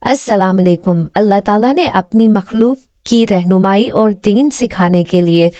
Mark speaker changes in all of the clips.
Speaker 1: अस्सलाम वालेकुम। अल्लाह ताला ने अपनी मखलूक की रहनुमाई और दीन सिखाने के लिए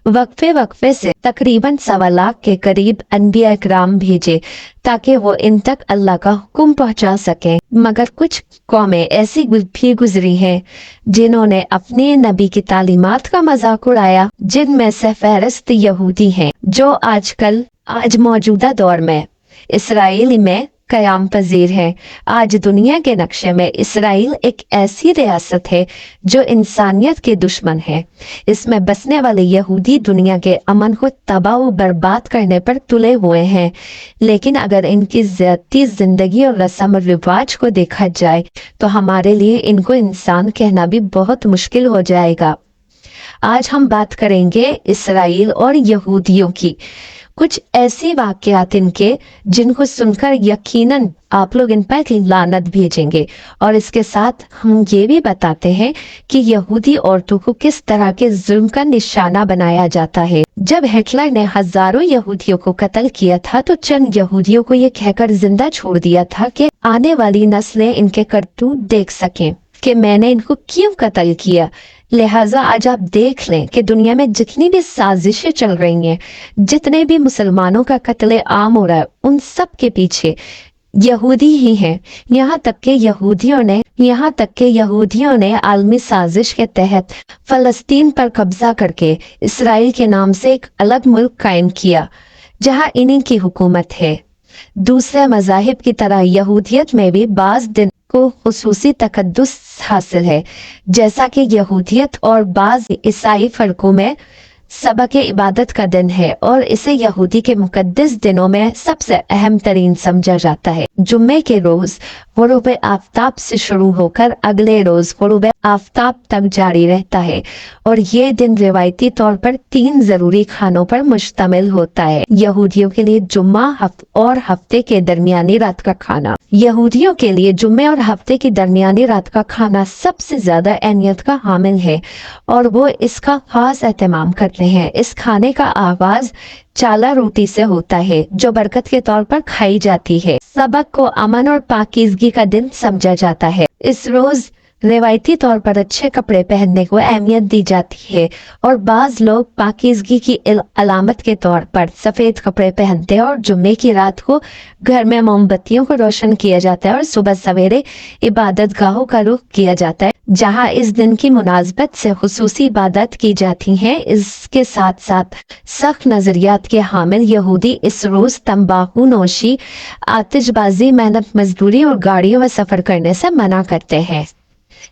Speaker 1: वक्फे वक्फे से तकरीबन 1.25 लाख के करीब अनबिया इकराम भेजे ताकि वो इन तक अल्लाह का हुक्म पहुंचा सकें। मगर कुछ कौमें ऐसी भी गुजरी हैं जिन्होंने अपने नबी की तालीमात का मजाक उड़ाया, जिनमें से फहरिस्त यहूदी हैं जो आज मौजूदा दौर में इसराइल में कयाम पजीर है। आज दुनिया के नक्शे में इसराइल एक ऐसी रियासत है जो इंसानियत के दुश्मन है। इसमें बसने वाले यहूदी दुनिया के अमन को तबाह व बर्बाद करने पर तुले हुए हैं। लेकिन अगर इनकी ज़ाती जिंदगी और रस्म रिवाज को देखा जाए तो हमारे लिए इनको इंसान कहना भी बहुत मुश्किल हो जाएगा। आज हम बात करेंगे इसराइल और यहूदियों की कुछ ऐसी वाकयात इनके जिनको सुनकर यकीनन आप लोग इन पर लानत भेजेंगे, और इसके साथ हम ये भी बताते हैं कि यहूदी औरतों को किस तरह के जुल्म का निशाना बनाया जाता है। जब हिटलर ने हजारों यहूदियों को कत्ल किया था तो चंद यहूदियों को ये कहकर जिंदा छोड़ दिया था कि आने वाली नस्लें इनके करतूत देख सकें कि मैंने इनको क्यों कत्ल किया। लिहाजा आज आप देख लें कि दुनिया में जितनी भी साजिशें चल रही हैं, जितने भी मुसलमानों का कत्ले आम हो रहा है, उन सब के पीछे यहूदी ही हैं। यहाँ तक के यहूदियों ने आलमी साजिश के तहत फलस्तीन पर कब्जा करके इसराइल के नाम से एक अलग मुल्क कायम किया जहाँ इन्हीं की हुकूमत है। दूसरे मज़ाहिब की तरह यहूदियत में भी बाज़ दिन को खुसूसी तकद्दुस हासिल है, जैसा कि यहूदियत और बाज़ ईसाई फ़र्कों में सबक इबादत का दिन है और इसे यहूदी के मुकद्दस दिनों में सबसे अहम तरीन समझा जाता है। जुम्मे के रोज गुरूब आफ्ताब से शुरू होकर अगले रोज गुरूब आफ्ताब तक जारी रहता है और ये दिन रिवायती तौर पर 3 जरूरी खानों पर मुश्तमिल होता है। यहूदियों के लिए जुम्मा और हफ्ते के दरमियानी रात का खाना। यहूदियों के लिए जुम्मे और हफ्ते की दरमियानी रात का खाना सबसे ज्यादा अहमियत का हामिल है और वो इसका खास एहतमाम करते हैं। इस खाने का आगाज चाला रोटी से होता है जो बरकत के तौर पर खाई जाती है। सबक को अमन और पाकीज़गी का दिन समझा जाता है। इस रोज रिवायती तौर पर अच्छे कपड़े पहनने को अहमियत दी जाती है और बाज लोग पाकीज़गी की अलामत के तौर पर सफेद कपड़े पहनते हैं और जुम्मे की रात को घर में मोमबत्तियों को रोशन किया जाता है और सुबह सवेरे इबादत गाहों का रुख किया जाता है जहां इस दिन की मुनासबत से खुसूसी इबादत की जाती है। इसके साथ साथ सख्त नजरियात के हामिल यहूदी इस रोज तंबाकू नोशी, आतिशबाजी, मेहनत मजदूरी और गाड़ियों में सफर करने से मना करते हैं।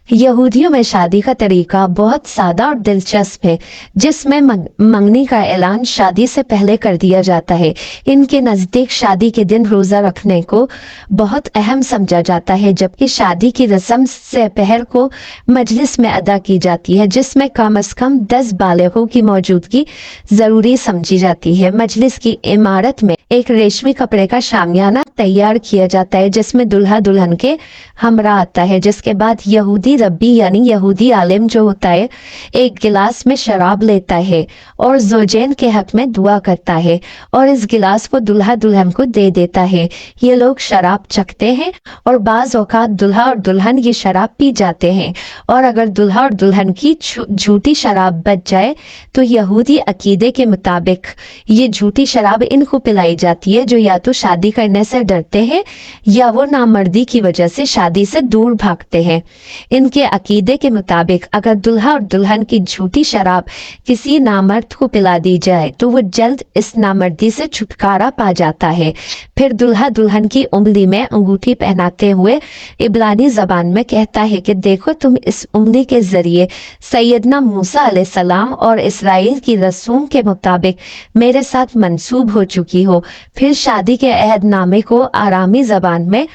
Speaker 1: यहूदियों में शादी का तरीका बहुत सादा और दिलचस्प है, जिसमें मंगनी का ऐलान शादी से पहले कर दिया जाता है। इनके नजदीक शादी के दिन रोजा रखने को बहुत अहम समझा जाता है, जबकि शादी की रस्म से पहर को मजलिस में अदा की जाती है जिसमें कम से कम 10 बालिगों की मौजूदगी जरूरी समझी जाती है। मजलिस की इमारत में एक रेशमी कपड़े का शामियाना तैयार किया जाता है जिसमें दुल्हा दुल्हन के हमरा आता है, जिसके बाद यहूदी रब्बी यानी यहूदी आलिम जो होता है एक गिलास में शराब लेता है और ज़ौजैन के हक में दुआ करता है और इस गिलास को दुल्हा दुल्हन को दे देता है। ये लोग शराब चखते हैं और बाज औकात दुल्हा और दुल्हन ये शराब पी जाते हैं और अगर दुल्हा और दुल्हन की झूठी शराब बच जाए तो यहूदी अकीदे के मुताबिक ये झूठी शराब इनको पिलाई जाती है जो या तो शादी करने से डरते हैं या वो नामर्दी की वजह से शादी से दूर भागते हैं। इनके अकीदे के मुताबिक अगर दुल्हा और दुल्हन की झूठी शराब किसी नामर्द को पिला दी जाए तो वो जल्द इस नामर्दी से छुटकारा पा जाता है। फिर दुल्हा दुल्हन की उंगली में अंगूठी पहनाते हुए इब्रानी जबान में कहता है कि देखो तुम इस उंगली के जरिए सैयदना मूसा अलैहिस्सलाम और इसराइल की रसूम के मुताबिक मेरे साथ मंसूब हो चुकी हो। फिर शादी के अहदनामे को आरामी जबान में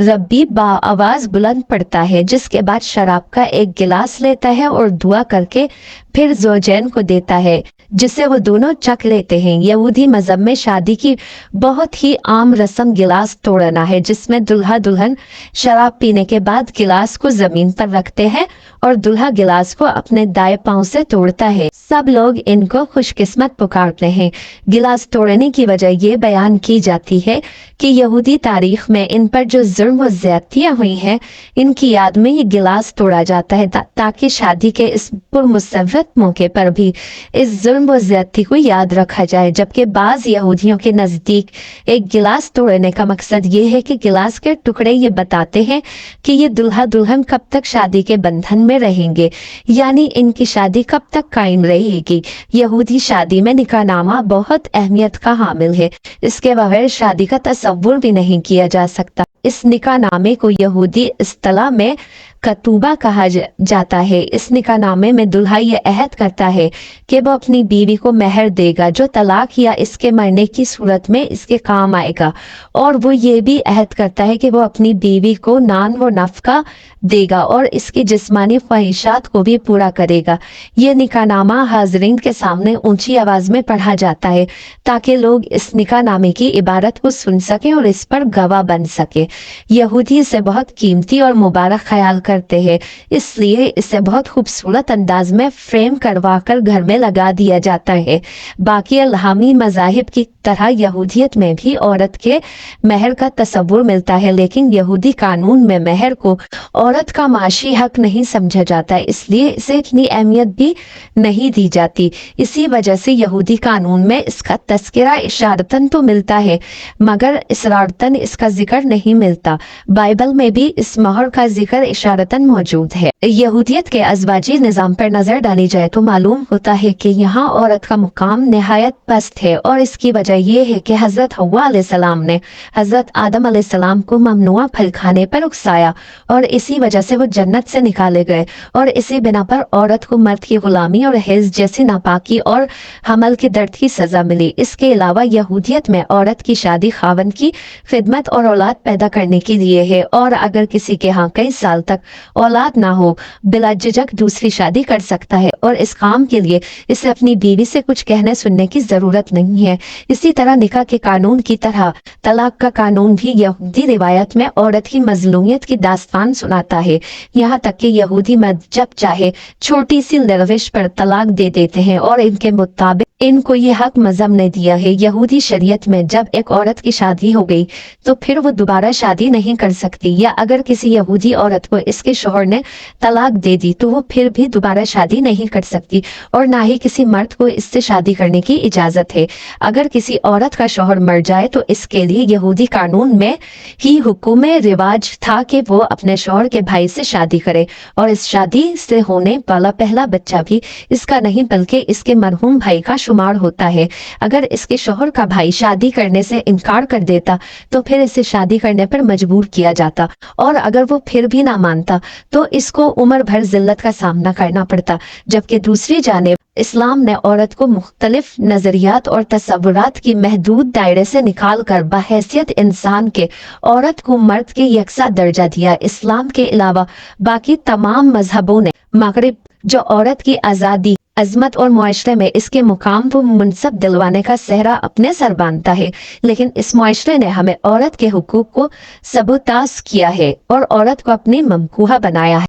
Speaker 1: रब्बी बा आवाज बुलंद पड़ता है, जिसके बाद शराब का एक गिलास लेता है और दुआ करके फिर ज़ौजैन को देता है जिसे वो दोनों चख लेते हैं। यहूदी मजहब में शादी की बहुत ही आम रस्म गिलास तोड़ना है, जिसमें दुल्हा दुल्हन शराब पीने के बाद गिलास को जमीन पर रखते हैं और दुल्हा गिलास को अपने दाएं पांव से तोड़ता है। सब लोग इनको खुशकिस्मत पुकारते हैं। गिलास तोड़ने की वजह ये बयान की जाती है कि यहूदी तारीख में इन पर जो जुल्म व ज्यादतियां हुई हैं, इनकी याद में ये गिलास तोड़ा जाता है ताकि शादी के इस पुरमुसव्वत मौके पर भी इस जुल्म व ज्यादती को याद रखा जाए। जबकि बाज यहूदियों के नजदीक एक गिलास तोड़ने का मकसद ये है कि गिलास के टुकड़े ये बताते हैं कि ये दुल्हा दुल्हन कब तक शादी के बंधन में रहेंगे, यानी इनकी शादी कब तक कायम रहेगी। यहूदी शादी में निकाहनामा बहुत अहमियत का हामिल है। इसके बगैर शादी का तसव्वुर भी नहीं किया जा सकता। इस निकाहनामे को यहूदी इस्तिलाह में कतूबा कहा जाता है। इस निकाहनामे में दुल्हा ये अहद करता है कि वो अपनी बीवी को मेहर देगा जो तलाक या इसके मरने की सूरत में इसके काम आएगा, और वो ये भी अहद करता है कि वो अपनी बीवी को नान व नफका देगा और इसकी जिस्मानी ख्वाहिशात को भी पूरा करेगा। ये निकाहनामा हाजरीन के सामने ऊंची आवाज में पढ़ा जाता है ताकि लोग इस निकाहनामे की इबारत को सुन सके और इस पर गवाह बन सके। यहूदी इसे बहुत कीमती और मुबारक ख्याल करते हैं, इसलिए इसे बहुत खूबसूरत अंदाज में फ्रेम करवा कर घर में लगा दिया जाता है। बाकी अल्हामी मज़ाहिब की तरह यहूदियत में भी औरत के महर का तस्वुर मिलता है, लेकिन यहूदी कानून में महर को औरत का माशी हक नहीं समझा जाता है, इसलिए इसे इतनी अहमियत भी नहीं दी जाती। इसी वजह से यहूदी कानून में इसका तस्करा इशारतन तो मिलता है मगर इसरारतन इसका जिक्र नहीं मिलता। बाइबल में भी इस मोहर का जिक्र इशारतन मौजूद है। यहूदियत के अज़वाजी निज़ाम पर नजर डाली जाए तो मालूम होता है कि यहाँ औरत का मुकाम निहायत पस्त है, और इसकी वजह यह है कि हजरत हव्वा अलैहिस्सलाम ने हजरत आदम अलैहिस्सलाम को ममनुआ फल खाने पर उकसाया और इसी वजह से वो जन्नत से निकाले गए, और इसी बिना पर औरत को मर्द की गुलामी और हैज जैसी नापाकी और हमल के दर्द की सजा मिली। इसके अलावा यहूदियत में औरत की शादी खावन की खिदमत और औलाद पैदा करने के लिए है, और अगर किसी के यहाँ कई साल तक औलाद ना हो बिला झिझक दूसरी शादी कर सकता है, और इस काम के लिए इसे अपनी बीवी से कुछ कहने सुनने की जरूरत नहीं है। इसी तरह निकाह के कानून की तरह तलाक का कानून भी यहूदी रिवायत में औरत की मजलूमियत की दास्तान सुनाता है। यहाँ तक कि यहूदी मर्द जब चाहे छोटी सी लरविश पर तलाक दे देते हैं, और इनके मुताबिक इनको ये हक मजहब ने दिया है। यहूदी शरीयत में जब एक औरत की शादी हो गई तो फिर वो दोबारा शादी नहीं कर सकती, या अगर किसी यहूदी औरत को इसके शोहर ने तलाक दे दी तो वो फिर भी दोबारा शादी नहीं कर सकती, और ना ही किसी मर्द को इससे शादी करने की इजाजत है। अगर किसी औरत का शोहर मर जाए तो इसके लिए यहूदी कानून में ही हुक्म रिवाज था कि वो अपने शोहर के भाई से शादी करे, और इस शादी से होने वाला पहला बच्चा भी इसका नहीं बल्कि इसके मरहूम भाई का शुमार होता है। अगर इसके शोहर का भाई शादी करने से इनकार कर देता तो फिर इसे शादी करने पर मजबूर किया जाता, और अगर वो फिर भी ना मानता तो इसको उम्र भर जिल्लत का सामना करना पड़ता। जबकि दूसरी जानिब इस्लाम ने औरत को मुख्तलिफ नजरियात और तसव्वुरात की महदूद दायरे से निकाल कर बहैसियत इंसान के औरत को मर्द के यकसा दर्जा दिया। इस्लाम के अलावा बाकी तमाम मजहबों ने मगरिब जो औरत की आज़ादी, अजमत और मुआशरे में इसके मुकाम को मुनसब दिलवाने का सहरा अपने सर बांधता है, लेकिन इस मुआशरे ने हमें औरत के हुकूक को सबूतास किया है और औरत को अपनी ममकूहा बनाया है।